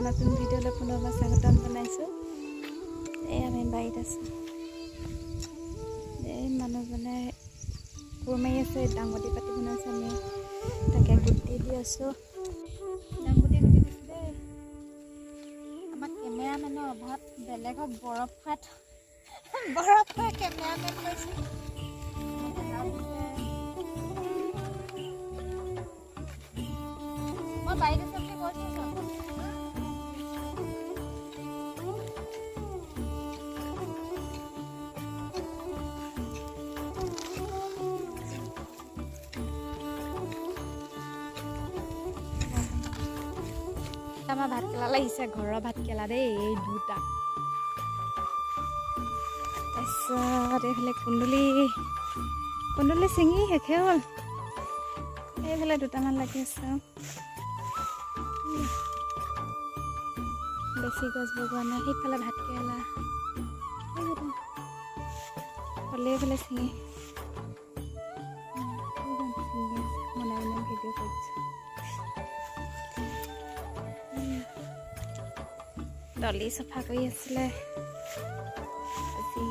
নতুন ভিডিঅ'লৈ পুনৰবাৰ স্বাগতম জনাইছোঁ। এই আমি বাৰীত আছোঁ। এই মানুহজনে কোৰ মাৰি আছে, দাংবডি পাতি বনাইছে। আমি তাকে গুটি দি আছোঁ। দাংবডি গুটি দিছোঁ দেই। আমাৰ কেমেৰামেনৰ অভাৱ, বেলেগক বৰফ খোৱাত কেমেৰামেন কৈছে। মই বাৰীত আছোঁ বুলি কৈছোঁ। আমাৰ ভাতকেলা লাগিছে, ঘৰৰ ভাতকেলা দেই, এই দুটা। তাৰপিছত এইফালে কুন্দুলি ছিঙি শেষে হ'ল। এইফালে দুটামান লাগি আছে। বেছি গছ বগোৱা নাই। সেইফালে ভাতকেৰেলা হ'লে এইফালে ছিঙি মনে ভিডিঅ' কৰিছোঁ। দলি চফা কৰি আছিলে। আজি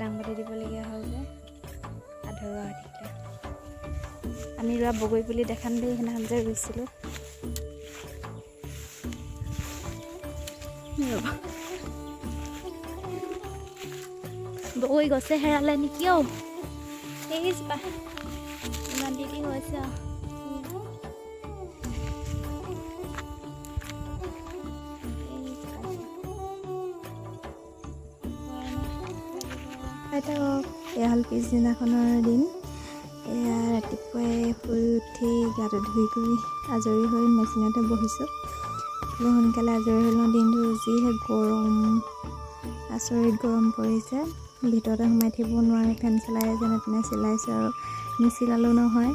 দাংবডি দিবলগীয়া হ'ল যে আধৰুৱা হৈ থাকিলে। আমি ৰোৱা বগৰী পুলি দেখাম দেই, সেইদিনাখন যে ৰুইছিলোঁ। বগৰী গছে হেৰালে নেকি অ'? সেইজোপা ইমান দিদি হৈছে আৰু। এয়া হ'ল পিছদিনাখনৰ দিন। এয়া ৰাতিপুৱাই শুই উঠি গাটো ধুই কৰি আজৰি হৈ মেচিনতে বহিছোঁ। সোনকালে আজৰি হৈ লওঁ। দিনটো যিহে গৰম, আচৰিত গৰম পৰিছে। ভিতৰতে সোমাই থাকিব নোৱাৰে। ফেন চলাই যেনে তেনে চিলাইছোঁ আৰু নিচিলালেও নহয়।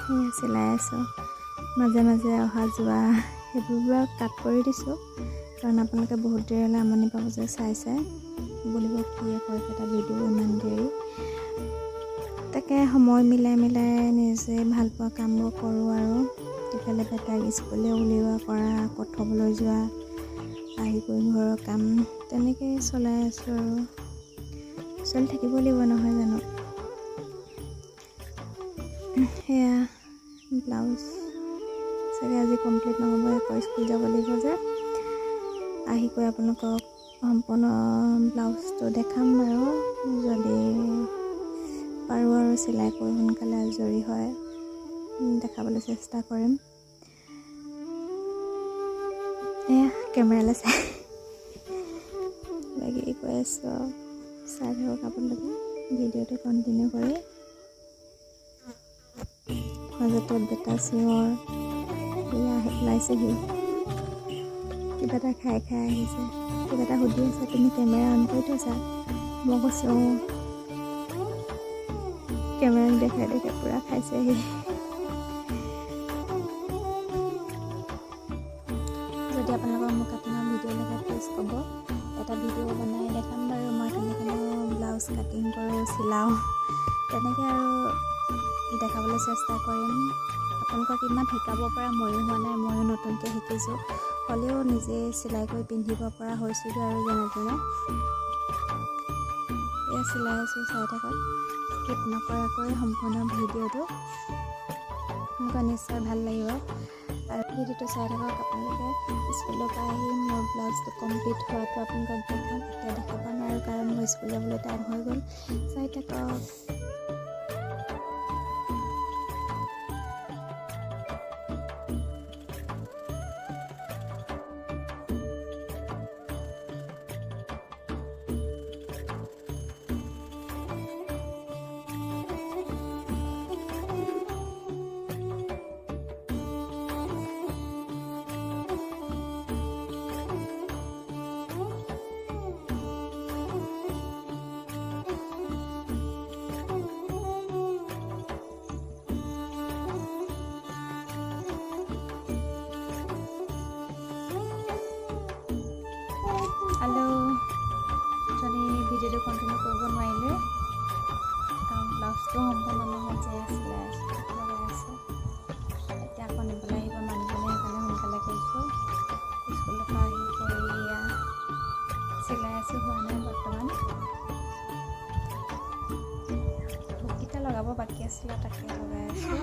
সেয়া চিলাই আছোঁ। মাজে মাজে অহা যোৱা সেইবোৰ কাট কৰি দিছোঁ, কাৰণ আপোনালোকে বহুত দেৰিলৈ আমনি পাব যে চাই বুলিব কি কয় এটা ভিডিঅ' ইমান দেৰি। তাকে সময় মিলাই নিজে ভাল পোৱা কামবোৰ কৰোঁ আৰু ইফালে বেটাক স্কুললৈ উলিওৱা কৰা, আকৌ থ'বলৈ যোৱা, আহি কৰি ঘৰৰ কাম তেনেকৈ চলাই আছোঁ আৰু চলি থাকিব লাগিব নহয় জানো। সেয়া ব্লাউজ চাগে আজি কমপ্লিট নহ'ব, আকৌ স্কুল যাব লাগিব যে। আহি কৰি আপোনালোকক সম্পূৰ্ণ ব্লাউজটো দেখাম বাৰু, যদি পাৰোঁ আৰু চিলাই কৰি সোনকালে আজৰি হয় দেখাবলৈ চেষ্টা কৰিম। এয়া কেমেৰালৈ লাগি কৈ আছোঁ। চাই থাকক আপোনালোকে ভিডিঅ'টো কণ্টিনিউ কৰি। মাজতে বেটা চিঞৰ এয়া ওলাইছেহি, কিবা এটা খাই আহিছে। কিবা এটা সুধি আছে, তুমি কেমেৰা অন কৰি থৈছা? মই কৈছোঁ কেমেৰাক দেখাই পূৰা খাইছেহি। যদি আপোনালোকৰ মোৰ কাটিঙৰ ভিডিঅ' লাগে প্লিজ ক'ব, এটা ভিডিঅ' বনাই দেখাম বাৰু। মই কেনেকৈ ব্লাউজ কাটিং কৰোঁ, চিলাওঁ, তেনেকৈ আৰু দেখাবলৈ চেষ্টা কৰিম। আপোনালোকক ইমান শিকাব পৰা ময়ো হোৱা নাই, ময়ো নতুনকৈ শিকিছোঁ। হ'লেও নিজে চিলাই কৰি পিন্ধিব পৰা হৈছিলোঁ আৰু যেনে তেনে। এয়া চিলাই আছোঁ, চাই থাকক। স্কিপ নকৰাকৈ সম্পূৰ্ণ ভিডিঅ'টো আপোনালোকৰ নিশ্চয় ভাল লাগিব আৰু ভিডিঅ'টো চাই থাকক। আপোনালোকে স্কুলৰ পৰা আহি মোৰ ব্লাউজটো কমপ্লিট হোৱাটো আপোনালোকক দেখাম। এতিয়া দেখাব নোৱাৰোঁ কাৰণ মোৰ স্কুল যাবলৈ টাইম হৈ গ'ল। চাই থাকক। যদি ভিডিঅ'টো কণ্টিনিউ কৰিব নোৱাৰিলে, ব্লাউজটো সম্পূৰ্ণ নহয় যে চিলাই আছোঁ, লগাই আছোঁ। এতিয়া আকৌ নিবলৈ আহিব মানুহজনে, সেইকাৰণে সোনকালে আছোঁ, হোৱা নাই বৰ্তমান। হুককেইটা লগাব বাকী আছিলে, তাকে লগাই আছোঁ।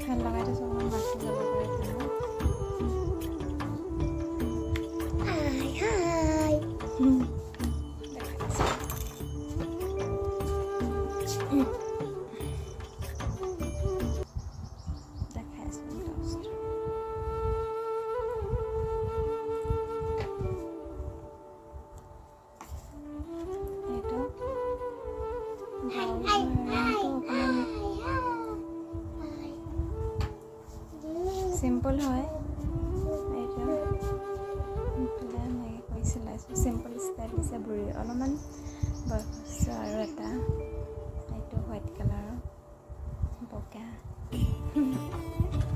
ফেন লগাই থৈছোঁ, অকণমান মাছটো যাব পাৰে ফেনত। দেখাই আছোঁ চিম্পল হয়। এইটো ইফালে এনেকৈ কৰি চিলাইছোঁ, চিম্পল ষ্টাইল দিছে। বুঢ়ী অলপমান বয়স আৰু এটা এইটো হোৱাইট কালাৰৰ বগা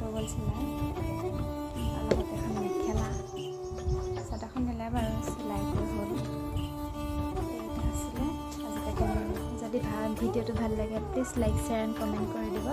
বগল চিলাই, আৰু লগতে এখন মেখেলা। চাদৰখন দিলে বাৰু চিলাই কৰি হ'ল। এইটো আছিলে আজিলৈকে। যদি ভিডিঅ'টো ভাল লাগে please like, share and comment কৰি দিব।